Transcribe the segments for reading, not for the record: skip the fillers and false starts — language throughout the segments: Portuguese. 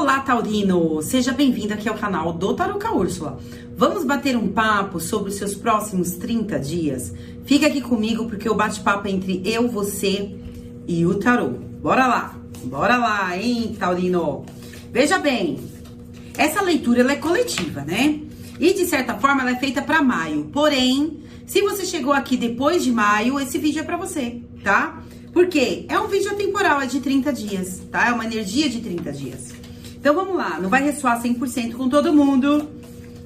Olá, Taurino! Seja bem-vindo aqui ao canal do Tarô com a Úrsula. Vamos bater um papo sobre os seus próximos 30 dias? Fica aqui comigo porque o bate-papo é entre eu, você e o Tarô. Bora lá! Bora lá, hein, Taurino? Veja bem, essa leitura ela é coletiva, né? E de certa forma ela é feita para maio. Porém, se você chegou aqui depois de maio, esse vídeo é para você, tá? Porque é um vídeo atemporal, é de 30 dias, tá? É uma energia de 30 dias. Então vamos lá, não vai ressoar 100% com todo mundo,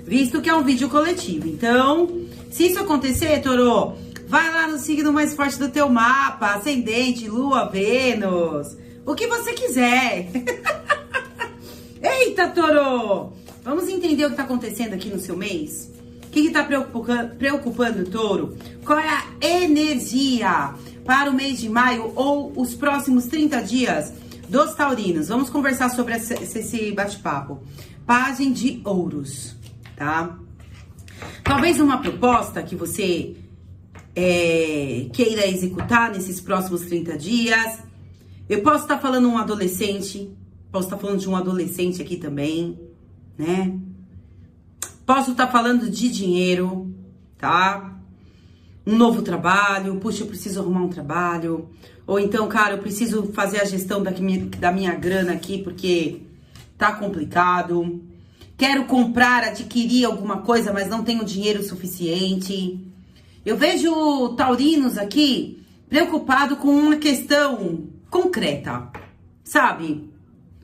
visto que é um vídeo coletivo. Então, se isso acontecer, Toro, vai lá no signo mais forte do teu mapa, ascendente, lua, Vênus, o que você quiser. Eita, Toro! Vamos entender o que tá acontecendo aqui no seu mês? O que tá preocupando o Touro? Qual é a energia para o mês de maio ou os próximos 30 dias dos taurinos? Vamos conversar sobre esse bate-papo. Pagem de ouros, tá? Talvez uma proposta que você queira executar nesses próximos 30 dias. Eu posso estar falando um adolescente, posso estar falando de um adolescente aqui também, né? Posso estar falando de dinheiro, tá? Um novo trabalho, puxa, eu preciso arrumar um trabalho. Ou então, cara, eu preciso fazer a gestão da minha grana aqui porque tá complicado. Quero comprar, adquirir alguma coisa, mas não tenho dinheiro suficiente. Eu vejo taurinos aqui preocupado com uma questão concreta, sabe?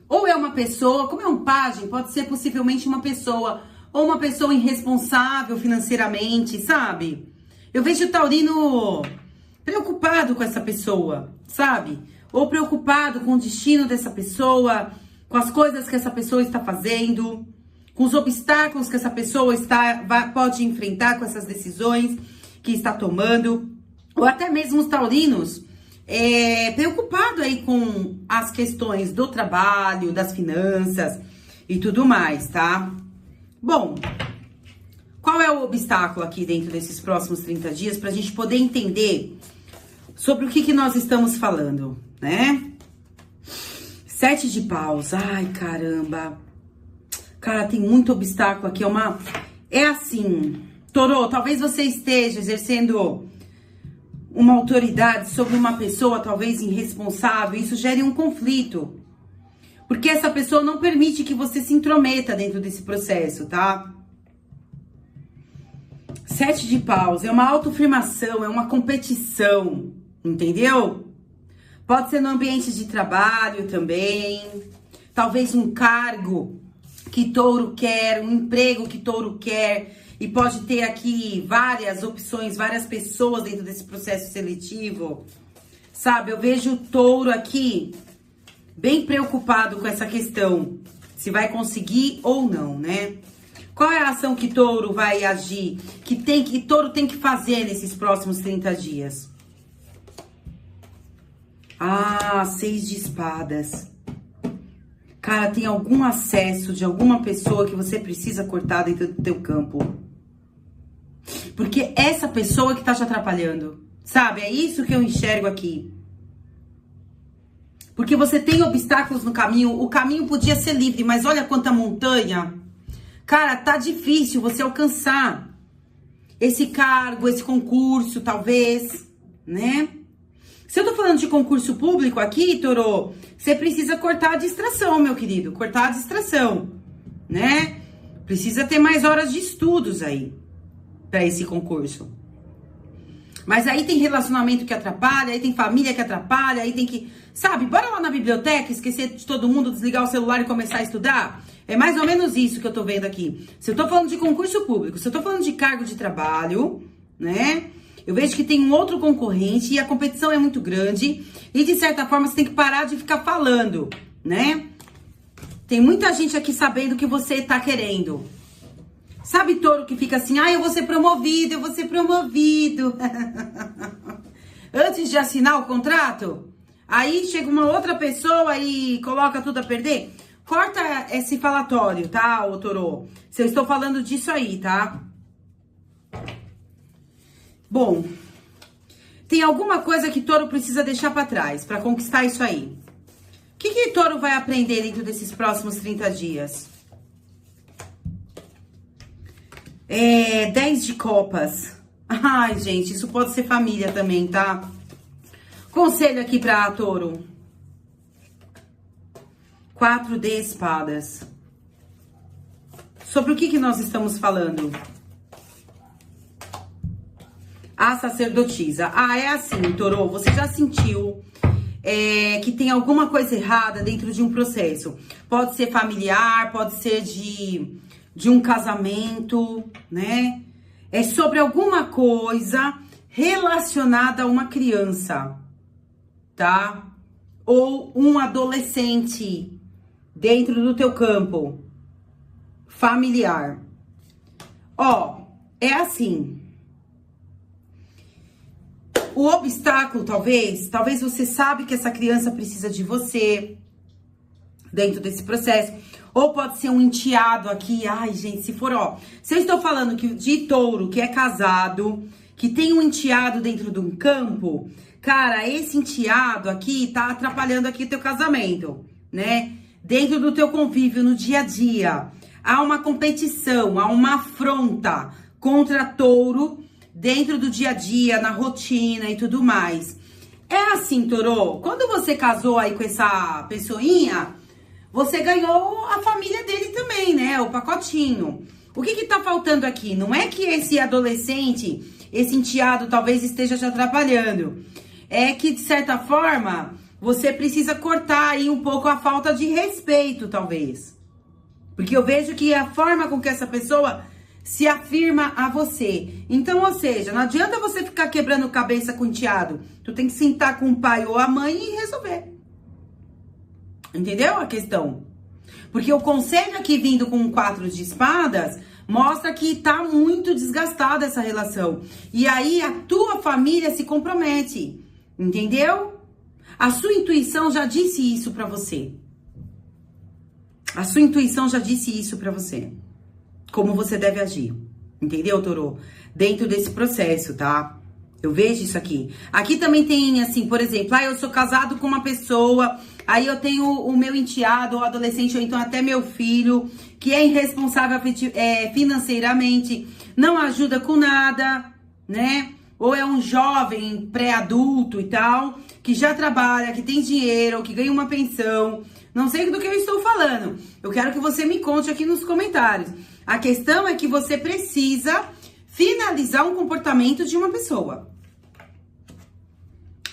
Ou é uma pessoa, como é um pajem, pode ser possivelmente uma pessoa, ou uma pessoa irresponsável financeiramente, sabe? Eu vejo o taurino preocupado com essa pessoa, sabe? Ou preocupado com o destino dessa pessoa, com as coisas que essa pessoa está fazendo, com os obstáculos que essa pessoa pode enfrentar com essas decisões que está tomando, ou até mesmo os taurinos preocupado aí com as questões do trabalho, das finanças e tudo mais, tá? Bom, qual é o obstáculo aqui dentro desses próximos 30 dias pra gente poder entender sobre o que nós estamos falando, né? 7 de paus, ai caramba. Cara, tem muito obstáculo aqui, é assim, Toro, talvez você esteja exercendo uma autoridade sobre uma pessoa talvez irresponsável, isso gere um conflito. Porque essa pessoa não permite que você se intrometa dentro desse processo, tá? 7 de paus, é uma autoafirmação, é uma competição, entendeu? Pode ser no ambiente de trabalho também, talvez um cargo que touro quer, um emprego que touro quer, e pode ter aqui várias opções, várias pessoas dentro desse processo seletivo, sabe? Eu vejo o touro aqui bem preocupado com essa questão, se vai conseguir ou não, né? Qual é a ação que touro vai agir, que touro tem que fazer nesses próximos 30 dias? Ah, 6 de espadas. Cara, tem algum acesso de alguma pessoa que você precisa cortar dentro do teu campo. Porque essa pessoa que tá te atrapalhando, sabe? É isso que eu enxergo aqui. Porque você tem obstáculos no caminho, o caminho podia ser livre, mas olha quanta montanha. Cara, tá difícil você alcançar esse cargo, esse concurso, talvez, né? Se eu tô falando de concurso público aqui, Toro, você precisa cortar a distração, meu querido, cortar a distração, né? Precisa ter mais horas de estudos aí para esse concurso. Mas aí tem relacionamento que atrapalha, aí tem família que atrapalha, aí tem que... Sabe, bora lá na biblioteca, esquecer de todo mundo, desligar o celular e começar a estudar? É mais ou menos isso que eu tô vendo aqui. Se eu tô falando de concurso público, se eu tô falando de cargo de trabalho, né? Eu vejo que tem um outro concorrente e a competição é muito grande. E de certa forma você tem que parar de ficar falando, né? Tem muita gente aqui sabendo o que você tá querendo. Sabe touro que fica assim, eu vou ser promovido, eu vou ser promovido. Antes de assinar o contrato, aí chega uma outra pessoa e coloca tudo a perder. Corta esse falatório, tá, ô Toro? Se eu estou falando disso aí, tá? Bom, tem alguma coisa que touro precisa deixar pra trás pra conquistar isso aí. que touro vai aprender dentro desses próximos 30 dias? 10 de copas. Ai, gente, isso pode ser família também, tá? Conselho aqui pra touro. 4 de espadas. Sobre o que nós estamos falando? A sacerdotisa. Ah, é assim, touro, você já sentiu que tem alguma coisa errada dentro de um processo. Pode ser familiar, pode ser de um casamento, né? É sobre alguma coisa relacionada a uma criança, tá? Ou um adolescente dentro do teu campo familiar. Ó, é assim. O obstáculo, talvez você sabe que essa criança precisa de você dentro desse processo. Ou pode ser um enteado aqui. Ai, gente, se eu estou falando de touro que é casado, que tem um enteado dentro de um campo, cara, esse enteado aqui tá atrapalhando aqui o teu casamento, né? Dentro do teu convívio no dia a dia. Há uma competição, há uma afronta contra touro dentro do dia a dia, na rotina e tudo mais. É assim, touro, quando você casou aí com essa pessoinha, você ganhou a família dele também, né? O pacotinho. O que tá faltando aqui? Não é que esse adolescente, esse enteado talvez esteja te atrapalhando. É que, de certa forma, você precisa cortar aí um pouco a falta de respeito, talvez. Porque eu vejo que a forma com que essa pessoa se afirma a você. Então, ou seja, não adianta você ficar quebrando cabeça com o enteado. Tu tem que sentar com o pai ou a mãe e resolver. Entendeu a questão? Porque o conselho aqui vindo com 4 de espadas mostra que tá muito desgastada essa relação. E aí a tua família se compromete. Entendeu? A sua intuição já disse isso pra você. A sua intuição já disse isso pra você. Como você deve agir. Entendeu, touro? Dentro desse processo, tá? Eu vejo isso aqui. Aqui também tem, assim, por exemplo, eu sou casado com uma pessoa, aí eu tenho o meu enteado, ou adolescente, ou então até meu filho, que é irresponsável financeiramente, não ajuda com nada, né? Ou é um jovem pré-adulto e tal, que já trabalha, que tem dinheiro, que ganha uma pensão. Não sei do que eu estou falando. Eu quero que você me conte aqui nos comentários. A questão é que você precisa finalizar um comportamento de uma pessoa.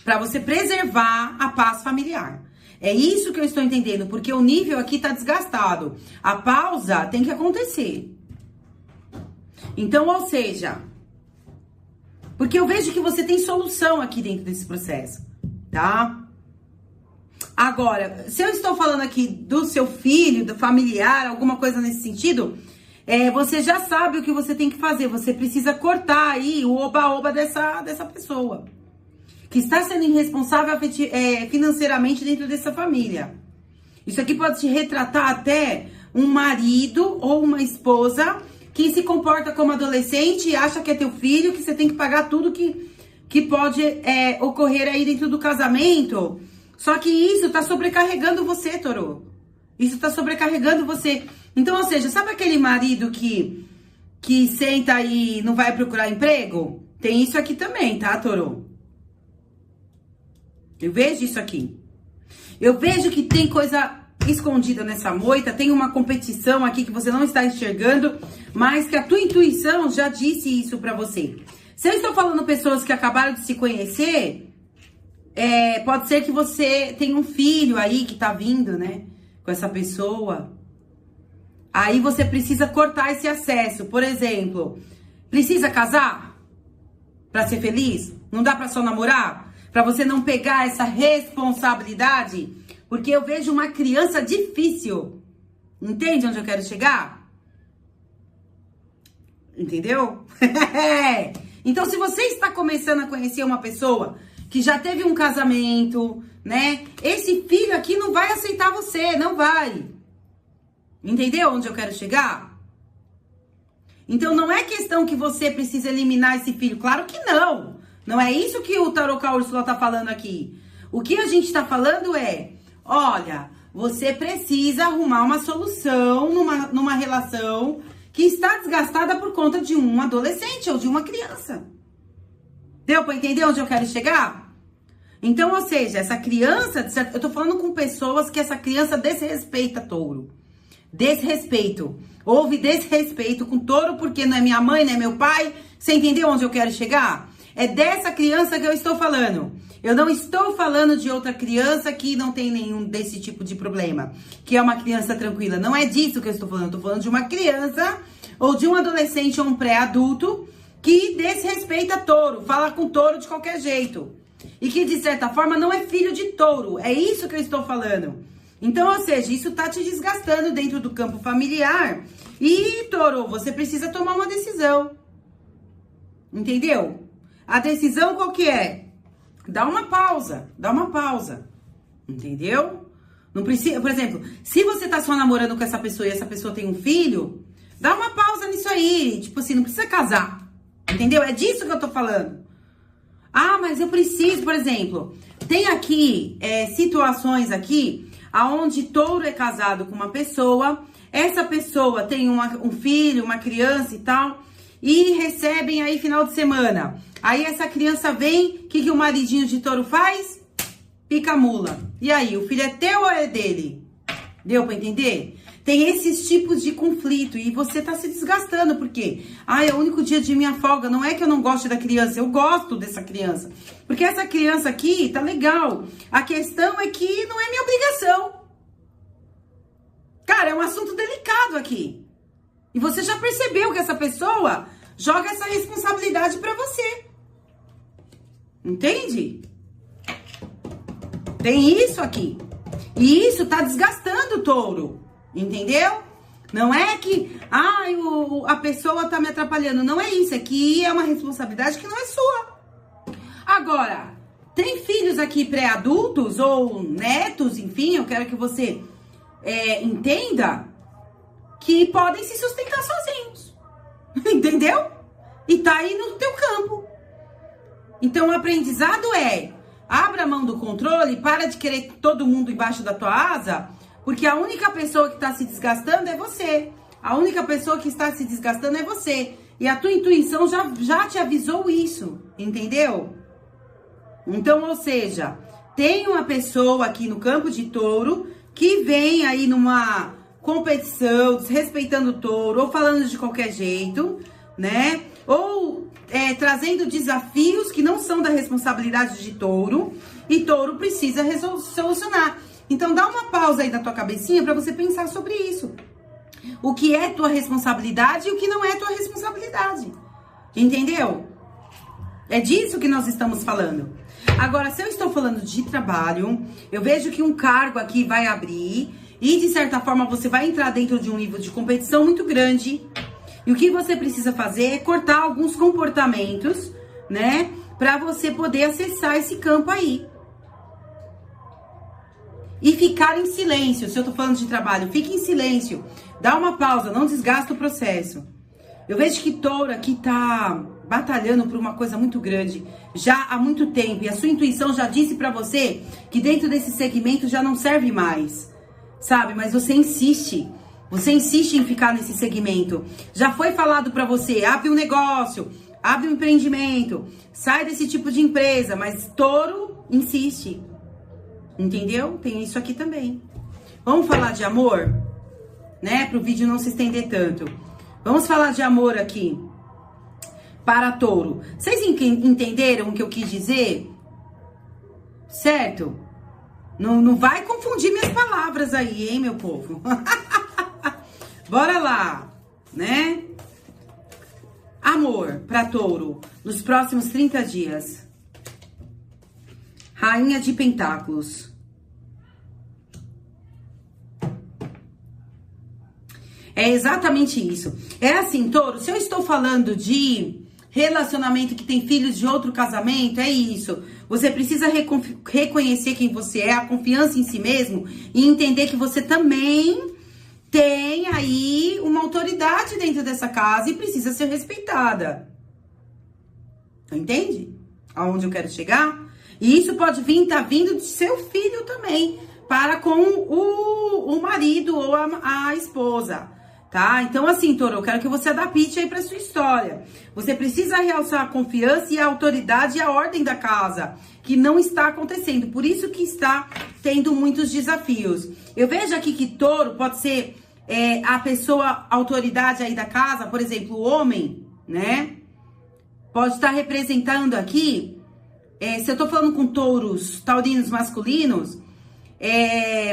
Para você preservar a paz familiar. É isso que eu estou entendendo, porque o nível aqui tá desgastado. A pausa tem que acontecer. Então, ou seja, porque eu vejo que você tem solução aqui dentro desse processo, tá? Agora, se eu estou falando aqui do seu filho, do familiar, alguma coisa nesse sentido, você já sabe o que você tem que fazer. Você precisa cortar aí o oba-oba dessa pessoa que está sendo irresponsável financeiramente dentro dessa família. Isso aqui pode te retratar até um marido ou uma esposa que se comporta como adolescente e acha que é teu filho, que você tem que pagar tudo que pode ocorrer aí dentro do casamento. Só que isso tá sobrecarregando você, touro. Isso tá sobrecarregando você. Então, ou seja, sabe aquele marido que senta e não vai procurar emprego? Tem isso aqui também, tá, touro? Eu vejo isso aqui. Eu vejo que tem coisa escondida nessa moita, tem uma competição aqui que você não está enxergando, mas que a tua intuição já disse isso pra você. Se eu estou falando pessoas que acabaram de se conhecer, pode ser que você tenha um filho aí que tá vindo, né, com essa pessoa. Aí você precisa cortar esse acesso. Por exemplo, precisa casar pra ser feliz? Não dá pra só namorar? Pra você não pegar essa responsabilidade? Porque eu vejo uma criança difícil. Entende onde eu quero chegar? Entendeu? Então, se você está começando a conhecer uma pessoa que já teve um casamento, né? Esse filho aqui não vai aceitar você, não vai. Entendeu onde eu quero chegar? Então, não é questão que você precisa eliminar esse filho. Claro que não. Não é isso que o Tarô com a Úrsula tá falando aqui. O que a gente tá falando é... olha, você precisa arrumar uma solução numa relação que está desgastada por conta de um adolescente ou de uma criança. Deu pra entender onde eu quero chegar? Então, ou seja, essa criança, eu tô falando com pessoas que essa criança desrespeita touro. Desrespeito. Houve desrespeito com touro porque não é minha mãe, não é meu pai. Você entendeu onde eu quero chegar? É dessa criança que eu estou falando. Eu não estou falando de outra criança que não tem nenhum desse tipo de problema, que é uma criança tranquila. Não é disso que eu estou falando. Eu estou falando de uma criança ou de um adolescente ou um pré-adulto que desrespeita touro, fala com touro de qualquer jeito. E que, de certa forma, não é filho de touro. É isso que eu estou falando. Então, ou seja, isso tá te desgastando dentro do campo familiar. E, touro, você precisa tomar uma decisão. Entendeu? A decisão qual que é? Dá uma pausa. Entendeu? Não precisa, por exemplo, se você tá só namorando com essa pessoa e essa pessoa tem um filho, dá uma pausa nisso aí. Tipo assim, não precisa casar. Entendeu? É disso que eu tô falando. Ah, mas eu preciso, por exemplo, tem aqui situações aqui aonde touro é casado com uma pessoa, essa pessoa tem um filho, uma criança e tal, e recebem aí final de semana. Aí essa criança vem, o que o maridinho de touro faz? Pica a mula. E aí, o filho é teu ou é dele? Deu pra entender? Tem esses tipos de conflito e você tá se desgastando, porque é o único dia de minha folga, não é que eu não gosto da criança, eu gosto dessa criança. Porque essa criança aqui tá legal. A questão é que não é minha obrigação. Cara, é um assunto delicado aqui. E você já percebeu que essa pessoa joga essa responsabilidade pra você. Entende? Tem isso aqui. E isso tá desgastando o touro. Entendeu? Não é que a pessoa tá me atrapalhando. Não é isso. É que é uma responsabilidade que não é sua. Agora, tem filhos aqui pré-adultos ou netos, enfim, eu quero que você entenda que podem se sustentar sozinhos. Entendeu? E tá aí no teu campo. Então, o aprendizado abra a mão do controle, para de querer todo mundo embaixo da tua asa, porque a única pessoa que está se desgastando é você. A única pessoa que está se desgastando é você. E a tua intuição já te avisou isso, entendeu? Então, ou seja, tem uma pessoa aqui no campo de touro que vem aí numa competição, desrespeitando o touro, ou falando de qualquer jeito, né? Ou trazendo desafios que não são da responsabilidade de touro, e touro precisa solucionar. Então, dá uma pausa aí na tua cabecinha para você pensar sobre isso. O que é tua responsabilidade e o que não é tua responsabilidade. Entendeu? É disso que nós estamos falando. Agora, se eu estou falando de trabalho, eu vejo que um cargo aqui vai abrir e, de certa forma, você vai entrar dentro de um nível de competição muito grande. E o que você precisa fazer é cortar alguns comportamentos, né? Para você poder acessar esse campo aí. E ficar em silêncio. Se eu tô falando de trabalho, fique em silêncio. Dá uma pausa, não desgasta o processo. Eu vejo que touro aqui tá batalhando por uma coisa muito grande já há muito tempo. E a sua intuição já disse pra você que dentro desse segmento já não serve mais. Sabe? Mas você insiste. Você insiste em ficar nesse segmento. Já foi falado pra você, abre um negócio, abre um empreendimento, sai desse tipo de empresa. Mas touro insiste. Entendeu? Tem isso aqui também. Vamos falar de amor? Né? Para o vídeo não se estender tanto. Vamos falar de amor aqui. Para touro. Vocês entenderam o que eu quis dizer? Certo? Não vai confundir minhas palavras aí, hein, meu povo? Bora lá, né? Amor para touro nos próximos 30 dias. Rainha de Pentáculos. É exatamente isso. É assim, touro, se eu estou falando de relacionamento que tem filhos de outro casamento, é isso. Você precisa reconhecer quem você é, a confiança em si mesmo e entender que você também tem aí uma autoridade dentro dessa casa e precisa ser respeitada. Entende? Aonde eu quero chegar? E isso pode vir, tá vindo de seu filho também. para com o marido ou a esposa, tá? Então, assim, Touro, eu quero que você adapte aí pra sua história. Você precisa realçar a confiança e a autoridade e a ordem da casa, que não está acontecendo. Por isso que está tendo muitos desafios. Eu vejo aqui que Touro pode ser a pessoa, autoridade aí da casa, por exemplo, o homem, né? Pode estar representando aqui, se eu tô falando com touros, taurinos masculinos,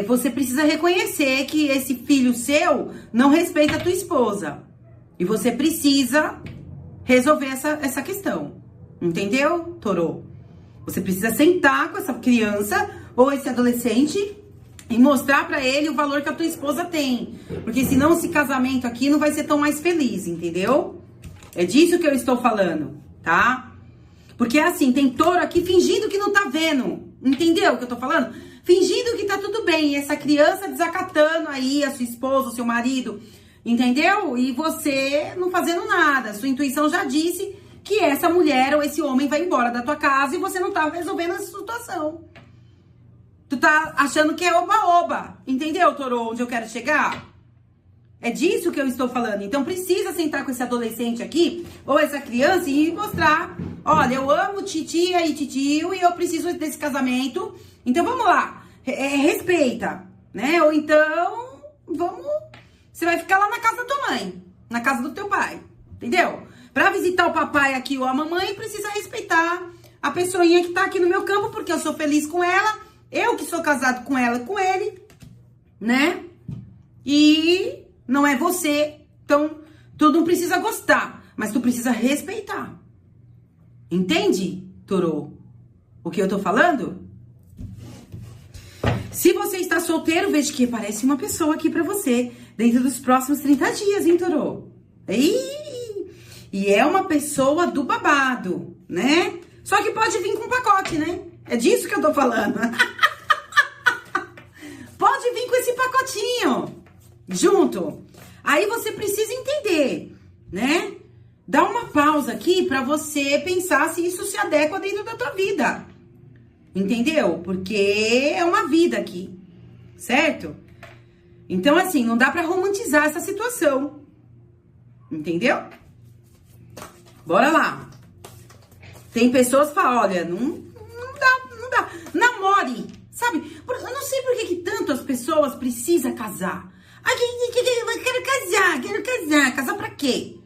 você precisa reconhecer que esse filho seu não respeita a tua esposa. E você precisa resolver essa questão. Entendeu, Touro? Você precisa sentar com essa criança ou esse adolescente e mostrar pra ele o valor que a tua esposa tem. Porque senão esse casamento aqui não vai ser tão mais feliz, entendeu? É disso que eu estou falando, tá? Porque assim, tem Touro aqui fingindo que não tá vendo. Entendeu o que eu tô falando? Fingindo que tá tudo bem. E essa criança desacatando aí a sua esposa, o seu marido. Entendeu? E você não fazendo nada. Sua intuição já disse que essa mulher ou esse homem vai embora da tua casa e você não tá resolvendo essa situação. Tu tá achando que é oba-oba. Entendeu, Touro, onde eu quero chegar? É disso que eu estou falando. Então precisa sentar com esse adolescente aqui, ou essa criança, e mostrar: olha, eu amo titia e titio e eu preciso desse casamento. Então vamos lá, respeita, né? Ou então, você vai ficar lá na casa da tua mãe, na casa do teu pai, entendeu? Pra visitar o papai aqui ou a mamãe, precisa respeitar a pessoinha que tá aqui no meu campo, porque eu sou feliz com ela, eu que sou casado com ela e com ele, né? E não é você. Então, tu não precisa gostar, mas tu precisa respeitar. Entende, Touro? O que eu tô falando? Se você está solteiro, veja que aparece uma pessoa aqui pra você dentro dos próximos 30 dias, hein, Touro? E é uma pessoa do babado, né? Só que pode vir com pacote, né? É disso que eu tô falando. Pode vir com esse pacotinho junto. Aí você precisa entender, né? Dá uma pausa aqui pra você pensar se isso se adequa dentro da tua vida. Entendeu? Porque é uma vida aqui, certo? Então, assim, não dá pra romantizar essa situação. Entendeu? Bora lá. Tem pessoas que falam, olha, não dá. Namore, sabe? Eu não sei por que tanto as pessoas precisam casar. Quero casar. Casar pra quê?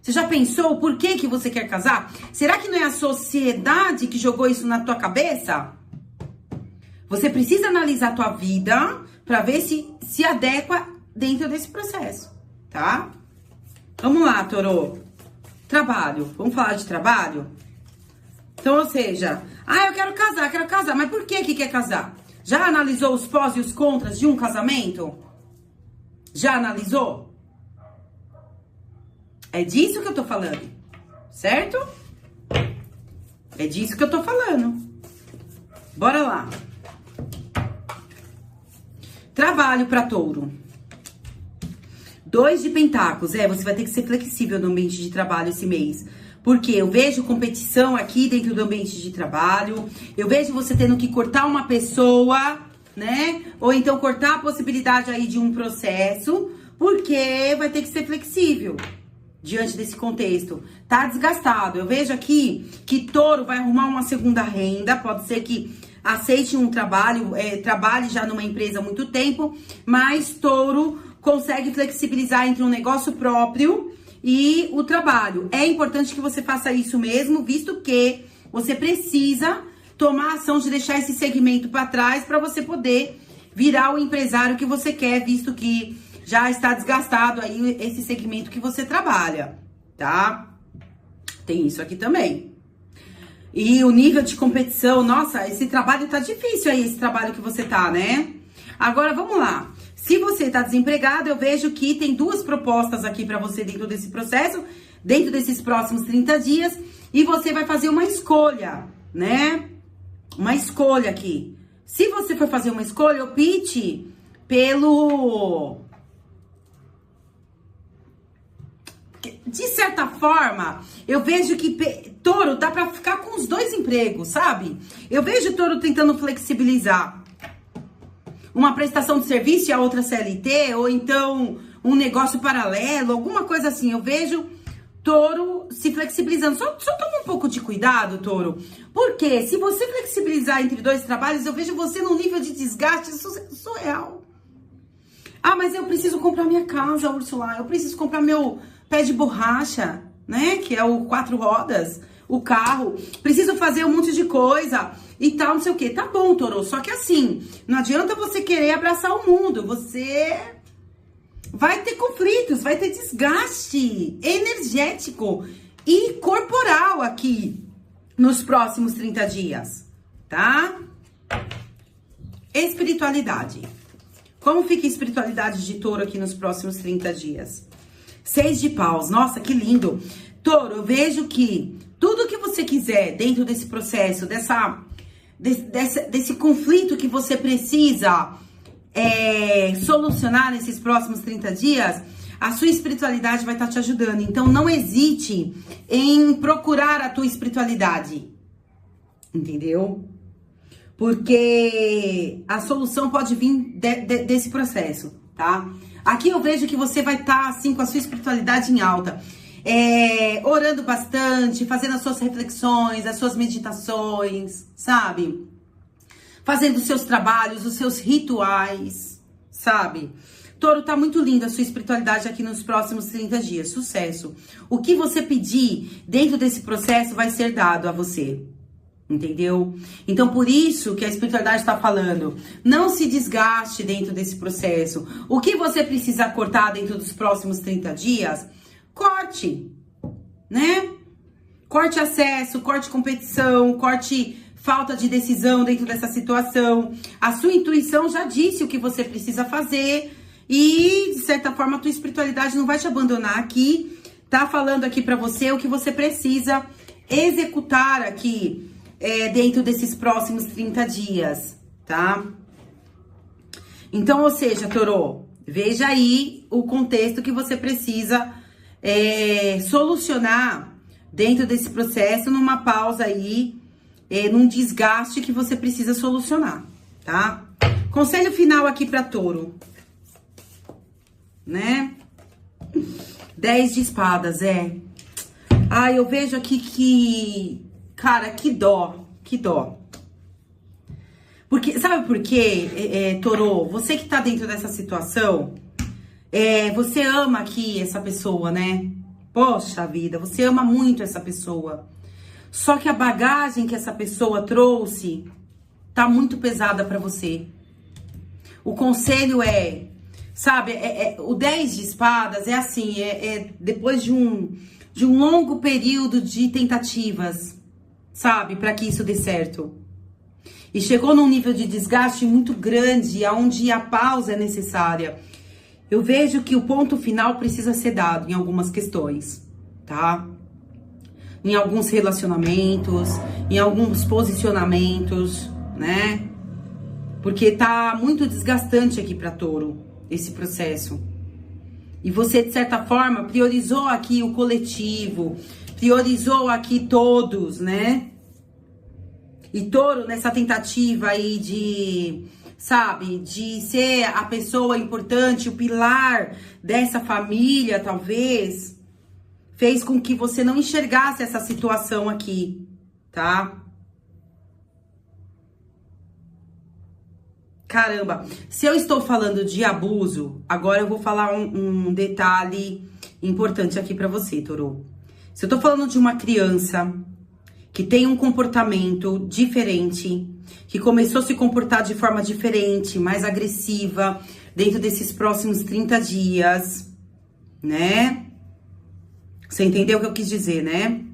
Você já pensou por que você quer casar? Será que não é a sociedade que jogou isso na tua cabeça? Você precisa analisar a tua vida pra ver se adequa dentro desse processo, tá? Vamos lá, Touro. Trabalho. Vamos falar de trabalho? Então, ou seja, eu quero casar. Mas por que quer casar? Já analisou os pós e os contras de um casamento? Já analisou? É disso que eu tô falando, certo? É disso que eu tô falando. Bora lá. Trabalho pra Touro. 2 de pentáculos. Você vai ter que ser flexível no ambiente de trabalho esse mês. Porque eu vejo competição aqui dentro do ambiente de trabalho. Eu vejo você tendo que cortar uma pessoa, né? Ou então cortar a possibilidade aí de um processo. Porque vai ter que ser flexível diante desse contexto. Tá desgastado. Eu vejo aqui que Touro vai arrumar uma segunda renda. Pode ser que aceite um trabalho, trabalhe já numa empresa há muito tempo. Mas Touro consegue flexibilizar entre um negócio próprio e o trabalho. É importante que você faça isso mesmo, visto que você precisa tomar ação de deixar esse segmento para trás para você poder virar o empresário que você quer, visto que já está desgastado aí esse segmento que você trabalha, tá? Tem isso aqui também. E o nível de competição, nossa, esse trabalho tá difícil aí, esse trabalho que você tá, né? Agora, vamos lá. Se você tá desempregado, eu vejo que tem 2 propostas aqui pra você dentro desse processo, dentro desses próximos 30 dias, e você vai fazer uma escolha, né? Uma escolha aqui. Se você for fazer uma escolha, opte pelo... De certa forma, eu vejo que Touro dá pra ficar com os 2 empregos, sabe? Eu vejo Touro tentando flexibilizar uma prestação de serviço e a outra CLT, ou então um negócio paralelo, alguma coisa assim. Eu vejo Touro se flexibilizando. Só toma um pouco de cuidado, Touro. Porque se você flexibilizar entre 2 trabalhos, eu vejo você num nível de desgaste surreal. Ah, mas eu preciso comprar minha casa, Úrsula. Eu preciso comprar meu pé de borracha, né? Que é o 4 rodas, o carro. Preciso fazer um monte de coisa e tal, não sei o quê. Tá bom, Touro. Só que assim, não adianta você querer abraçar o mundo. Você vai ter conflitos, vai ter desgaste energético e corporal aqui nos próximos 30 dias, tá? Espiritualidade. Como fica a espiritualidade de Touro aqui nos próximos 30 dias? 6 de paus. Nossa, que lindo. Touro, eu vejo que tudo que você quiser dentro desse processo, desse conflito que você precisa solucionar nesses próximos 30 dias, a sua espiritualidade vai estar te ajudando. Então, não hesite em procurar a tua espiritualidade. Entendeu? Porque a solução pode vir desse processo, tá? Aqui eu vejo que você vai estar, assim, com a sua espiritualidade em alta. Orando bastante, fazendo as suas reflexões, as suas meditações, sabe? Fazendo os seus trabalhos, os seus rituais, sabe? Touro, tá muito linda a sua espiritualidade aqui nos próximos 30 dias. Sucesso. O que você pedir dentro desse processo vai ser dado a você. Entendeu? Então, por isso que a espiritualidade está falando, não se desgaste dentro desse processo. O que você precisa cortar dentro dos próximos 30 dias, corte, né? Corte acesso, corte competição, corte falta de decisão dentro dessa situação. A sua intuição já disse o que você precisa fazer e, de certa forma, a tua espiritualidade não vai te abandonar aqui. Tá falando aqui pra você o que você precisa executar aqui dentro desses próximos 30 dias, tá? Então, ou seja, Touro, veja aí o contexto que você precisa solucionar dentro desse processo, numa pausa aí, num desgaste que você precisa solucionar, tá? Conselho final aqui pra Touro, né? 10 de espadas, eu vejo aqui que... Cara, que dó, que dó. Porque, sabe por quê, Touro? Você que tá dentro dessa situação, você ama aqui essa pessoa, né? Poxa vida, você ama muito essa pessoa. Só que a bagagem que essa pessoa trouxe tá muito pesada pra você. O conselho sabe, o 10 de espadas é assim, depois de um longo período de tentativas, sabe, para que isso dê certo. E chegou num nível de desgaste muito grande, onde a pausa é necessária. Eu vejo que o ponto final precisa ser dado em algumas questões, tá? Em alguns relacionamentos, em alguns posicionamentos, né? Porque tá muito desgastante aqui para Touro, esse processo. E você, de certa forma, priorizou aqui o coletivo, priorizou aqui todos, né? E Touro, nessa tentativa aí de, sabe, de ser a pessoa importante, o pilar dessa família, talvez, fez com que você não enxergasse essa situação aqui, tá? Caramba, se eu estou falando de abuso, agora eu vou falar um detalhe importante aqui pra você, Touro. Se eu tô falando de uma criança que tem um comportamento diferente, que começou a se comportar de forma diferente, mais agressiva, dentro desses próximos 30 dias, né? Você entendeu o que eu quis dizer, né?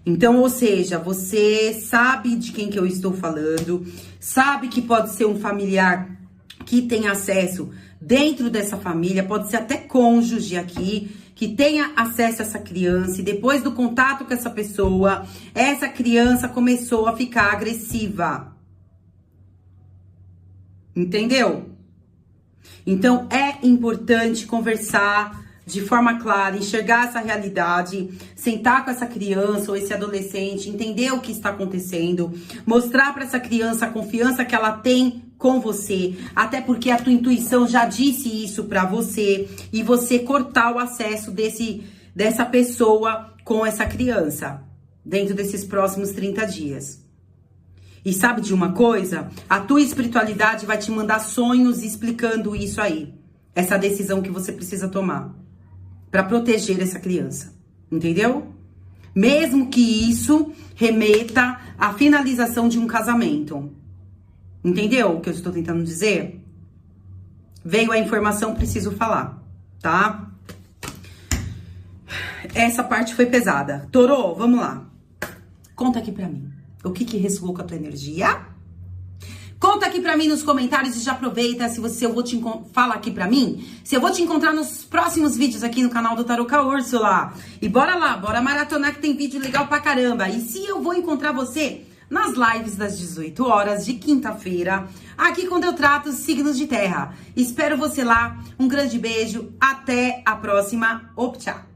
Então, ou seja, você sabe de quem que eu estou falando, sabe que pode ser um familiar que tem acesso dentro dessa família, pode ser até cônjuge aqui, que tenha acesso a essa criança, e depois do contato com essa pessoa, essa criança começou a ficar agressiva. Entendeu? Então, é importante conversar de forma clara, enxergar essa realidade, sentar com essa criança ou esse adolescente, entender o que está acontecendo, mostrar para essa criança a confiança que ela tem com você, até porque a tua intuição já disse isso para você, e você cortar o acesso dessa pessoa com essa criança dentro desses próximos 30 dias. E sabe de uma coisa? A tua espiritualidade vai te mandar sonhos explicando isso aí, essa decisão que você precisa tomar para proteger essa criança, entendeu? Mesmo que isso remeta à finalização de um casamento. Entendeu o que eu estou tentando dizer? Veio a informação, preciso falar, tá? Essa parte foi pesada. Torô, vamos lá. Conta aqui pra mim. O que ressoou com a tua energia? Conta aqui pra mim nos comentários e já aproveita se eu vou te fala aqui pra mim, se eu vou te encontrar nos próximos vídeos aqui no canal do Tarô com a Úrsula. E bora lá, bora maratonar que tem vídeo legal pra caramba. E se eu vou encontrar você nas lives das 18 horas de quinta-feira, aqui quando eu trato os signos de terra. Espero você lá. Um grande beijo. Até a próxima. Tchau.